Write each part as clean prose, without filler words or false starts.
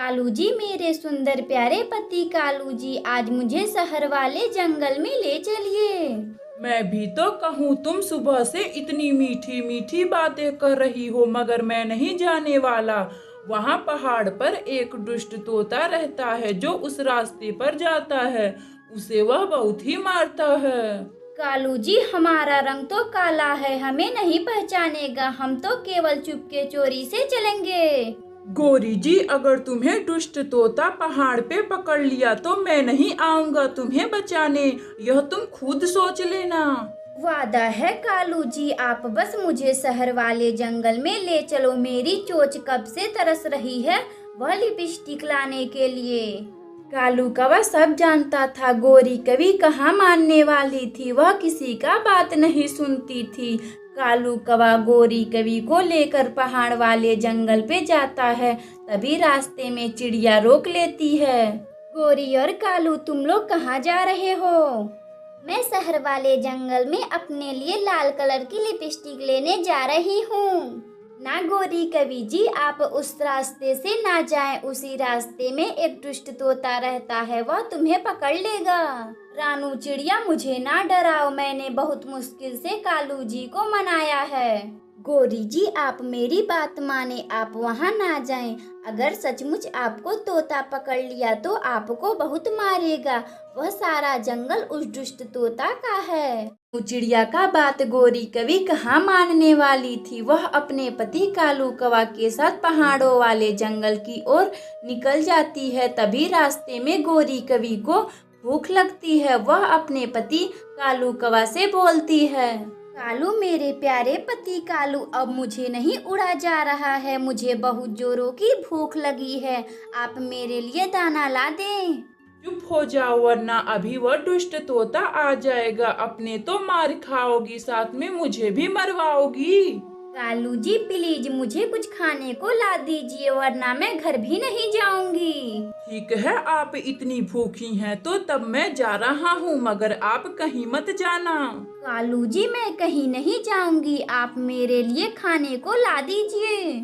कालू जी, मेरे सुंदर प्यारे पति कालू जी, आज मुझे शहर वाले जंगल में ले चलिए। मैं भी तो कहूँ, तुम सुबह से इतनी मीठी मीठी बातें कर रही हो, मगर मैं नहीं जाने वाला। वहाँ पहाड़ पर एक दुष्ट तोता रहता है जो उस रास्ते पर जाता है। उसे वह बहुत ही मारता है। कालू जी, हमारा रंग तो काला है, हमें नहीं पहचानेगा। हम तो केवल चुपके चोरी से चलेंगे। गोरी जी, अगर तुम्हें दुष्ट तोता पहाड़ पे पकड़ लिया तो मैं नहीं आऊंगा तुम्हें बचाने। यह तुम खुद सोच लेना। वादा है कालू जी, आप बस मुझे शहर वाले जंगल में ले चलो। मेरी चोंच कब से तरस रही है वह लिपस्टिक लाने के लिए। कालू कौवा सब जानता था, गोरी कभी कहाँ मानने वाली थी। वह किसी का बात नहीं सुनती थी। कालू कौवा गोरी कवि को लेकर पहाड़ वाले जंगल पे जाता है। तभी रास्ते में चिड़िया रोक लेती है। गोरी और कालू, तुम लोग कहाँ जा रहे हो? मैं शहर वाले जंगल में अपने लिए लाल कलर की लिपस्टिक लेने जा रही हूँ। ना गोरी कवि जी, आप उस रास्ते से ना जाएं। उसी रास्ते में एक दुष्ट तोता रहता है, वह तुम्हें पकड़ लेगा। रानू चिड़िया, मुझे ना डराओ, मैंने बहुत मुश्किल से कालू जी को मनाया है। गोरी जी, आप मेरी बात माने, आप वहाँ ना जाएं। अगर सचमुच आपको तोता पकड़ लिया तो आपको बहुत मारेगा। वह सारा जंगल उस दुष्ट तोता का है। चिड़िया का बात गोरी कवि कहाँ मानने वाली थी। वह अपने पति कालू कौवा के साथ पहाड़ों वाले जंगल की ओर निकल जाती है। तभी रास्ते में गोरी कवि को भूख लगती है। वह अपने पति कालू कौवा से बोलती है, कालू मेरे प्यारे पति कालू, अब मुझे नहीं उड़ा जा रहा है, मुझे बहुत जोरों की भूख लगी है। आप मेरे लिए दाना ला दें। चुप हो जाओ, वरना अभी वह दुष्ट तोता आ जाएगा। अपने तो मार खाओगी, साथ में मुझे भी मरवाओगी। कालू जी, प्लीज मुझे कुछ खाने को ला दीजिए, वरना मैं घर भी नहीं जाऊंगी। ठीक है, आप इतनी भूखी हैं तो तब मैं जा रहा हूँ, मगर आप कहीं मत जाना। कालू जी, मैं कहीं नहीं जाऊंगी, आप मेरे लिए खाने को ला दीजिए।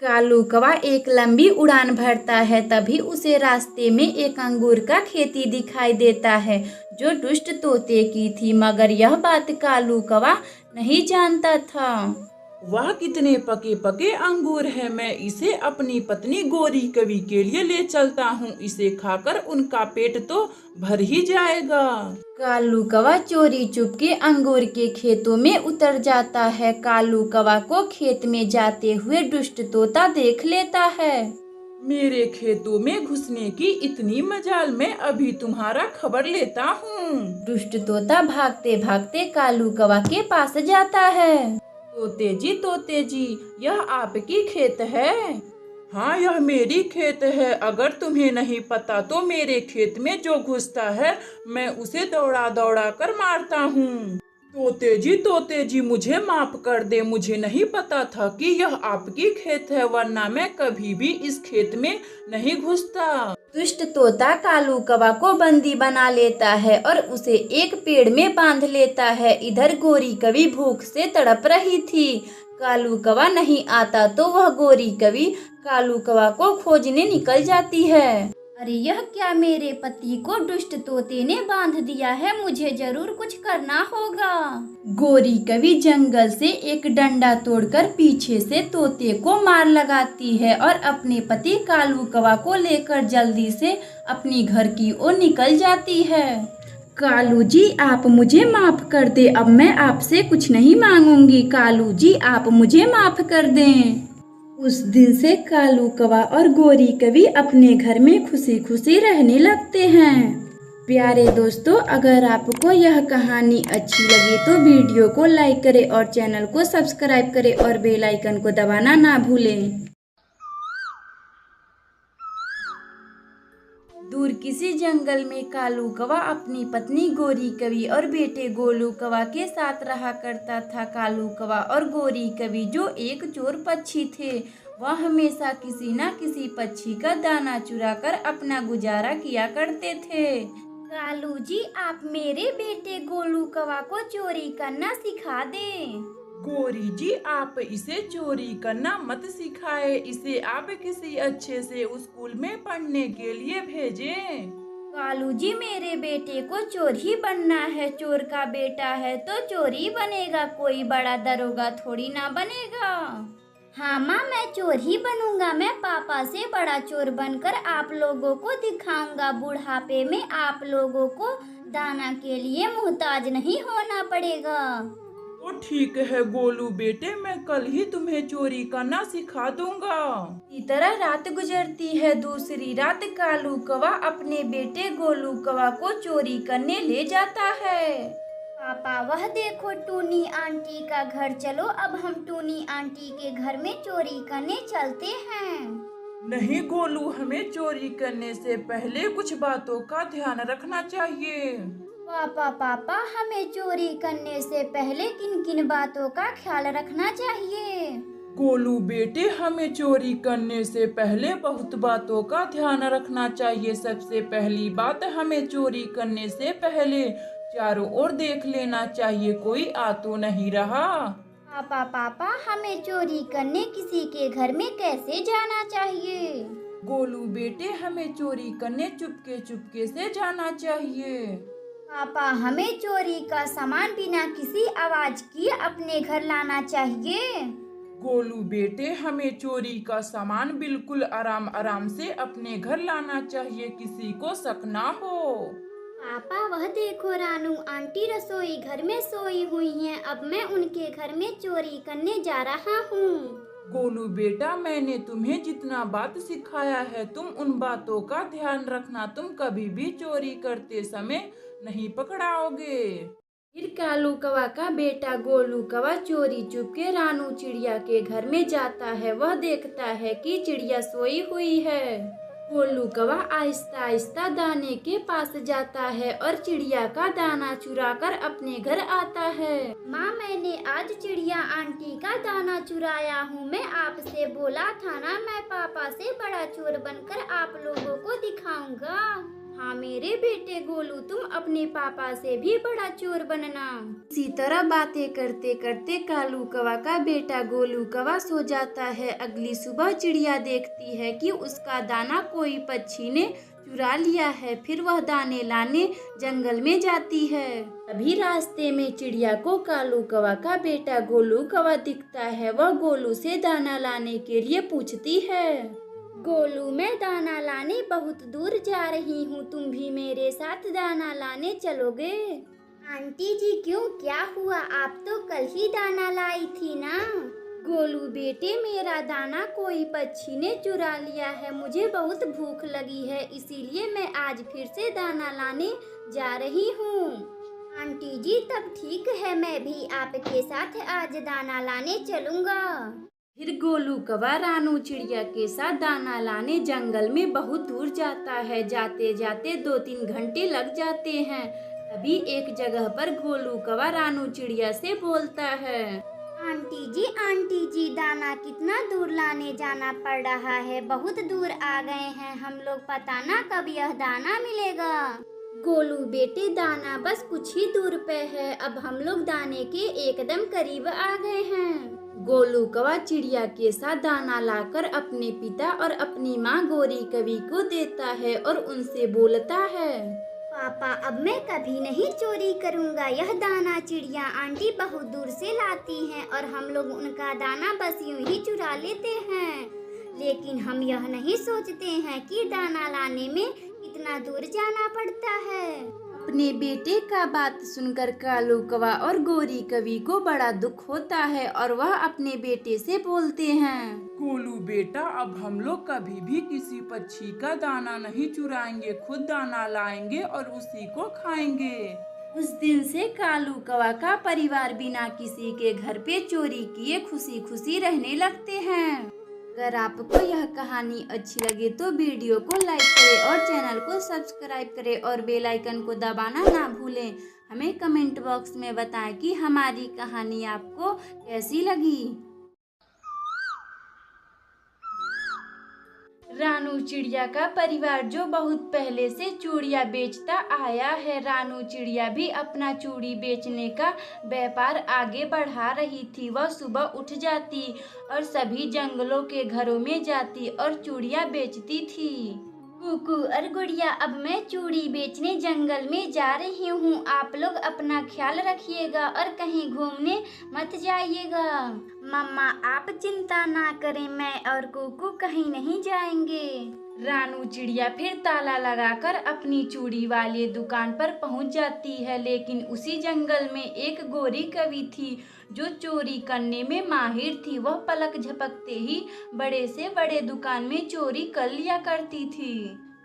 कालू कौवा एक लंबी उड़ान भरता है। तभी उसे रास्ते में एक अंगूर का खेती दिखाई देता है जो दुष्ट तोते की थी, मगर यह बात कालू कौवा नहीं जानता था। वह कितने पके पके अंगूर है, मैं इसे अपनी पत्नी गोरी कवि के लिए ले चलता हूँ। इसे खाकर उनका पेट तो भर ही जाएगा। कालू कौवा चोरी चुपके अंगूर के खेतों में उतर जाता है। कालू कौवा को खेत में जाते हुए दुष्ट तोता देख लेता है। मेरे खेतों में घुसने की इतनी मजाल, मैं अभी तुम्हारा खबर लेता हूँ। दुष्ट तोता भागते भागते कालू कौवा के पास जाता है। तोते जी, यह आपकी खेत है? हाँ, यह मेरी खेत है। अगर तुम्हें नहीं पता तो मेरे खेत में जो घुसता है मैं उसे दौड़ा दौड़ा कर मारता हूँ। तोते जी, मुझे माफ कर दे। मुझे नहीं पता था कि यह आपकी खेत है, वरना मैं कभी भी इस खेत में नहीं घुसता। दुष्ट तोता कालू कौवा को बंदी बना लेता है और उसे एक पेड़ में बांध लेता है। इधर गोरी कवि भूख से तड़प रही थी। कालू कौवा नहीं आता तो वह गोरी कवि कालू कौवा को खोजने निकल जाती है। अरे यह क्या, मेरे पति को दुष्ट तोते ने बांध दिया है, मुझे जरूर कुछ करना होगा। गोरी कवि जंगल से एक डंडा तोड़कर पीछे से तोते को मार लगाती है और अपने पति कालू कौवा को लेकर जल्दी से अपनी घर की ओर निकल जाती है। कालू जी, आप मुझे माफ कर दे, अब मैं आपसे कुछ नहीं मांगूंगी। कालू जी, आप मुझे माफ कर दें। उस दिन से कालू कौवा और गोरी कवि अपने घर में खुशी खुशी रहने लगते हैं। प्यारे दोस्तों, अगर आपको यह कहानी अच्छी लगी तो वीडियो को लाइक करें और चैनल को सब्सक्राइब करें और बेल आइकन को दबाना ना भूलें। दूर किसी जंगल में कालू कौवा अपनी पत्नी गोरी कवि और बेटे गोलू कौवा के साथ रहा करता था। कालू कौवा और गोरी कवि जो एक चोर पक्षी थे, वह हमेशा किसी न किसी पक्षी का दाना चुराकर अपना गुजारा किया करते थे। कालू जी, आप मेरे बेटे गोलू कौवा को चोरी करना सिखा दें। गौरी जी, आप इसे चोरी करना मत सिखाए, इसे आप किसी अच्छे से स्कूल में पढ़ने के लिए भेजें। कालू जी, मेरे बेटे को चोर ही बनना है। चोर का बेटा है तो चोर ही बनेगा, कोई बड़ा दरोगा थोड़ी ना बनेगा। हाँ माँ, मैं चोर ही बनूंगा। मैं पापा से बड़ा चोर बनकर आप लोगों को दिखाऊंगा। बुढ़ापे में आप लोगों को दाना के लिए मोहताज नहीं होना पड़ेगा। तो ठीक है गोलू बेटे, मैं कल ही तुम्हें चोरी करना सिखा दूंगा। इसी तरह रात गुजरती है। दूसरी रात कालू कौवा अपने बेटे गोलू कौवा को चोरी करने ले जाता है। पापा, वह देखो टूनी आंटी का घर। चलो अब हम टूनी आंटी के घर में चोरी करने चलते हैं। नहीं गोलू, हमें चोरी करने से पहले कुछ बातों का ध्यान रखना चाहिए। पापा, हमें चोरी करने से पहले किन किन बातों का ख्याल रखना चाहिए? गोलू बेटे, हमें चोरी करने से पहले बहुत बातों का ध्यान रखना चाहिए। सबसे पहली बात, हमें चोरी करने से पहले चारों ओर देख लेना चाहिए, कोई आ तो नहीं रहा। पापा, हमें चोरी करने किसी के घर में कैसे जाना चाहिए? गोलू बेटे, हमें चोरी करने चुपके चुपके से जाना चाहिए। पापा, हमें चोरी का सामान बिना किसी आवाज किए अपने घर लाना चाहिए। गोलू बेटे, हमें चोरी का सामान बिल्कुल आराम आराम से अपने घर लाना चाहिए, किसी को शक ना हो। पापा, वह देखो रानू आंटी रसोई घर में सोई हुई हैं। अब मैं उनके घर में चोरी करने जा रहा हूँ। गोलू बेटा, मैंने तुम्हें जितना बात सिखाया है तुम उन बातों का ध्यान रखना। तुम कभी भी चोरी करते समय नहीं पकड़ाओगे। फिर कालू कौवा का बेटा गोलू कौवा चोरी चुपके रानू चिड़िया के घर में जाता है। वह देखता है कि चिड़िया सोई हुई है। गोलू कौवा आहिस्ता आहिस्ता दाने के पास जाता है और चिड़िया का दाना चुराकर अपने घर आता है। माँ, मैंने आज चिड़िया आंटी का दाना चुराया हूँ। मैं आपसे बोला था ना, मैं पापा से बड़ा चोर बनकर आप लोगों को दिखाऊंगा। हाँ मेरे बेटे गोलू, तुम अपने पापा से भी बड़ा चोर बनना। इसी तरह बातें करते करते कालू कौवा का बेटा गोलू कौवा सो जाता है। अगली सुबह चिड़िया देखती है कि उसका दाना कोई पक्षी ने चुरा लिया है। फिर वह दाने लाने जंगल में जाती है। अभी रास्ते में चिड़िया को कालू कौवा का बेटा गोलू कौवा दिखता है। वह गोलू से दाना लाने के लिए पूछती है। गोलू, मैं दाना लाने बहुत दूर जा रही हूँ, तुम भी मेरे साथ दाना लाने चलोगे? आंटी जी, क्यों, क्या हुआ? आप तो कल ही दाना लाई थी ना। गोलू बेटे, मेरा दाना कोई पक्षी ने चुरा लिया है। मुझे बहुत भूख लगी है, इसीलिए मैं आज फिर से दाना लाने जा रही हूँ। आंटी जी, तब ठीक है, मैं भी आपके साथ आज दाना लाने चलूँगा। फिर गोलू कौवा रानू चिड़िया के साथ दाना लाने जंगल में बहुत दूर जाता है। जाते जाते 2-3 घंटे लग जाते हैं। तभी एक जगह पर गोलू कौवा रानू चिड़िया से बोलता है। आंटी जी, दाना कितना दूर लाने जाना पड़ रहा है। बहुत दूर आ गए हैं हम लोग, पता ना कब यह दाना मिलेगा। गोलू बेटे, दाना बस कुछ ही दूर पे है। अब हम लोग दाने के एकदम करीब आ गए हैं। गोलू कौवा चिड़िया के साथ दाना लाकर अपने पिता और अपनी माँ गौरी कवि को देता है और उनसे बोलता है। पापा, अब मैं कभी नहीं चोरी करूँगा। यह दाना चिड़िया आंटी बहुत दूर से लाती हैं और हम लोग उनका दाना बस यूं ही चुरा लेते हैं। लेकिन हम यह नहीं सोचते हैं कि दाना लाने में कितना दूर जाना पड़ता है। अपने बेटे का बात सुनकर कालू कौवा और गौरी कवि को बड़ा दुख होता है और वह अपने बेटे से बोलते हैं। गोलू बेटा, अब हम लोग कभी भी किसी पक्षी का दाना नहीं चुराएंगे, खुद दाना लाएंगे और उसी को खाएंगे। उस दिन से कालू कौवा का परिवार बिना किसी के घर पे चोरी किए खुशी खुशी रहने लगते हैं। अगर आपको यह कहानी अच्छी लगे तो वीडियो को लाइक करें और चैनल को सब्सक्राइब करें और बेल आइकन को दबाना ना भूलें। हमें कमेंट बॉक्स में बताएं कि हमारी कहानी आपको कैसी लगी। रानू चिड़िया का परिवार जो बहुत पहले से चूड़ियाँ बेचता आया है। रानू चिड़िया भी अपना चूड़ी बेचने का व्यापार आगे बढ़ा रही थी। वह सुबह उठ जाती और सभी जंगलों के घरों में जाती और चूड़ियाँ बेचती थी। कुकू और गुड़िया, अब मैं चूड़ी बेचने जंगल में जा रही हूँ। आप लोग अपना ख्याल रखिएगा और कहीं घूमने मत जाइएगा। मम्मा आप चिंता ना करें, मैं और कुकू कहीं नहीं जाएंगे। रानू चिड़िया फिर ताला लगाकर अपनी चूड़ी वाले दुकान पर पहुंच जाती है। लेकिन उसी जंगल में एक गोरी कवि थी जो चोरी करने में माहिर थी। वह पलक झपकते ही बड़े से बड़े दुकान में चोरी कर लिया करती थी।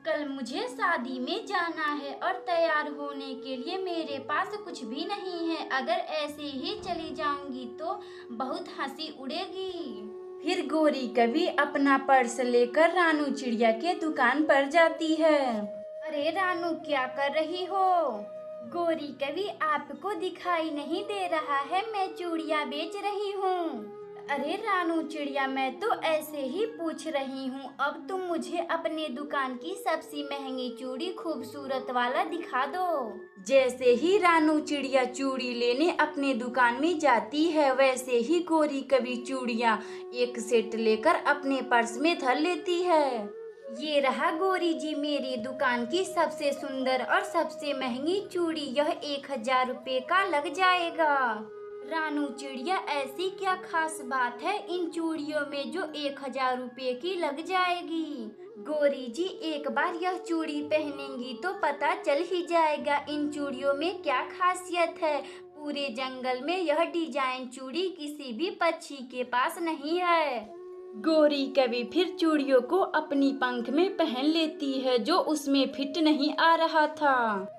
कल मुझे शादी में जाना है और तैयार होने के लिए मेरे पास कुछ भी नहीं है। अगर ऐसे ही चली जाऊंगी तो बहुत हंसी उड़ेगी। फिर गोरी कवि अपना पर्स लेकर रानू चिड़िया के दुकान पर जाती है। अरे रानू, क्या कर रही हो? गोरी कवि, आपको दिखाई नहीं दे रहा है, मैं चूड़ियाँ बेच रही हूँ। अरे रानू चिड़िया, मैं तो ऐसे ही पूछ रही हूँ। अब तुम मुझे अपने दुकान की सबसे महंगी चूड़ी खूबसूरत वाला दिखा दो। जैसे ही रानू चिड़िया चूड़ी लेने अपने दुकान में जाती है, वैसे ही गोरी कवि चूड़ियाँ एक सेट लेकर अपने पर्स में धर लेती है। ये रहा गोरी जी, मेरी दुकान की सबसे सुंदर और सबसे महंगी चूड़ी। यह 1000 रुपये का लग जाएगा। रानू चिड़िया, ऐसी क्या खास बात है इन चूड़ियों में जो 1000 रुपये की लग जाएगी? गोरी जी, एक बार यह चूड़ी पहनेंगी तो पता चल ही जाएगा इन चूड़ियों में क्या खासियत है। पूरे जंगल में यह डिजाइन चूड़ी किसी भी पक्षी के पास नहीं है। गोरी कवि फिर चूड़ियों को अपनी पंख में पहन लेती है जो उसमें फिट नहीं आ रहा था।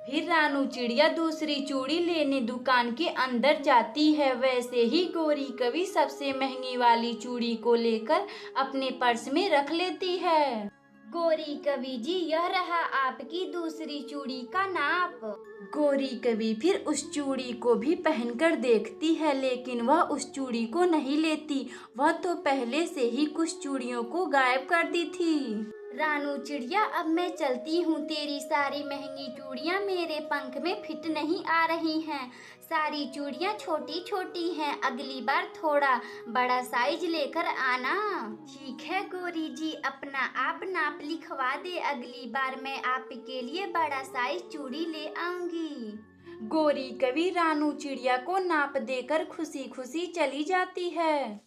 फिर रानू चिड़िया दूसरी चूड़ी लेने दुकान के अंदर जाती है। वैसे ही गोरी कवि सबसे महंगी वाली चूड़ी को लेकर अपने पर्स में रख लेती है। गोरी कवि जी, यह रहा आपकी दूसरी चूड़ी का नाप। गोरी कवि फिर उस चूड़ी को भी पहनकर देखती है, लेकिन वह उस चूड़ी को नहीं लेती। वह तो पहले से ही कुछ चूड़ियों को गायब कर दी थी। रानू चिड़िया, अब मैं चलती हूँ। तेरी सारी महंगी चूड़ियाँ मेरे पंख में फिट नहीं आ रही हैं। सारी चूड़ियाँ छोटी छोटी हैं। अगली बार थोड़ा बड़ा साइज लेकर आना। ठीक है गोरी जी, अपना आप नाप लिखवा दे। अगली बार मैं आपके लिए बड़ा साइज चूड़ी ले आऊंगी। गोरी कवि रानू चिड़िया को नाप देकर खुशी खुशी चली जाती है।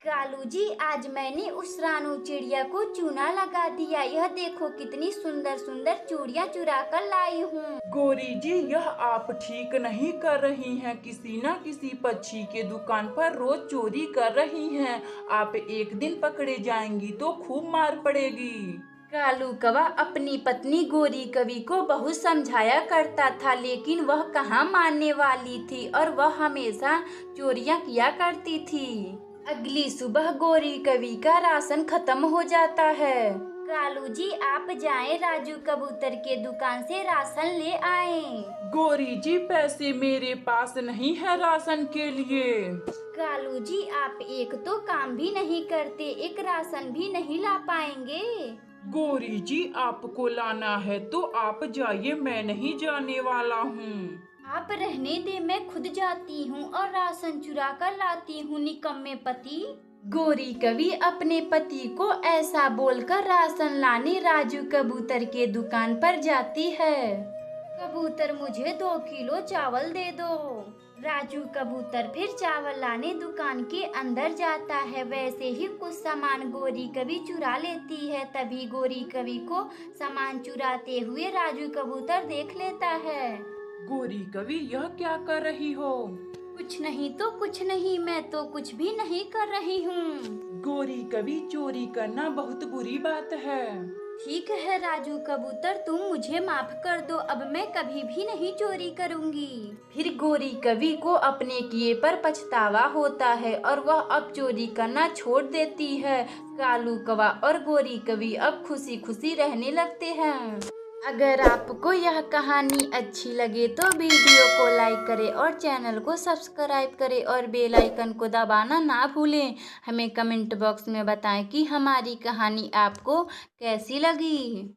कालू जी, आज मैंने उस रानू चिड़िया को चूना लगा दिया। यह देखो कितनी सुंदर सुंदर चूड़ियाँ चुरा कर लाई हूँ। गोरी जी, यह आप ठीक नहीं कर रही हैं। किसी न किसी पक्षी के दुकान पर रोज चोरी कर रही हैं। आप एक दिन पकड़े जाएंगी तो खूब मार पड़ेगी। कालू कौवा अपनी पत्नी गोरी कवि को बहुत समझाया करता था, लेकिन वह कहाँ मानने वाली थी और वह हमेशा चोरियाँ किया करती थी। अगली सुबह गोरी कवि का राशन खत्म हो जाता है। कालू जी, आप जाएं, राजू कबूतर के दुकान से राशन ले आएं। गोरी जी, पैसे मेरे पास नहीं है राशन के लिए। कालू जी, आप एक तो काम भी नहीं करते, एक राशन भी नहीं ला पाएंगे। गोरी जी, आपको लाना है तो आप जाइए, मैं नहीं जाने वाला हूँ। आप रहने दे, मैं खुद जाती हूँ और राशन चुरा कर लाती हूँ, निकम्मे पति। गोरी कवि अपने पति को ऐसा बोलकर राशन लाने राजू कबूतर के दुकान पर जाती है। कबूतर, मुझे 2 किलो चावल दे दो। राजू कबूतर फिर चावल लाने दुकान के अंदर जाता है। वैसे ही कुछ सामान गोरी कवि चुरा लेती है। तभी गोरी कवि को सामान चुराते हुए राजू कबूतर देख लेता है। गोरी कवि, यह क्या कर रही हो? कुछ नहीं तो कुछ नहीं, मैं तो कुछ भी नहीं कर रही हूँ। गोरी कवि, चोरी करना बहुत बुरी बात है। ठीक है राजू कबूतर, तुम मुझे माफ कर दो। अब मैं कभी भी नहीं चोरी करूँगी। फिर गोरी कवि को अपने किए पर पछतावा होता है और वह अब चोरी करना छोड़ देती है। कालू कौवा और गोरी कवि अब खुशी खुशी रहने लगते हैं। अगर आपको यह कहानी अच्छी लगे तो वीडियो को लाइक करें और चैनल को सब्सक्राइब करें और बेल आइकन को दबाना ना भूलें। हमें कमेंट बॉक्स में बताएं कि हमारी कहानी आपको कैसी लगी।